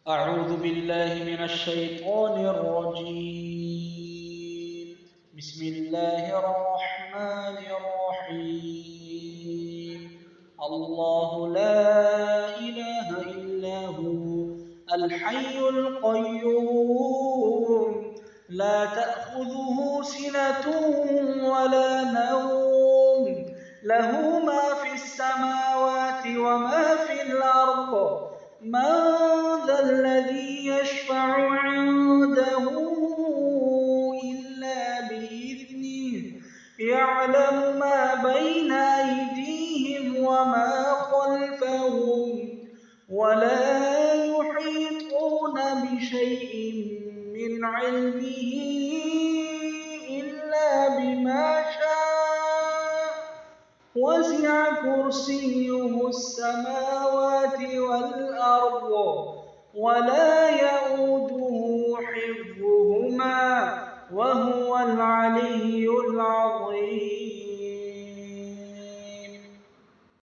أعوذ بالله من الشيطان الرجيم. بسم الله الرحمن الرحيم. الله لا إله إلا هو الحي القيوم لا تأخذه سنة ولا نوم له ما في السماوات وما في الأرض من ذا الذي يشفع عنده إلا بإذنه يعلم ما بين أيديهم وما خلفهم ولا يحيطون بشيء من علمه إلا بما شاء وسع كرسيه السماوات والأرض ولا يئوده حفظهما وهو العلي العظيم.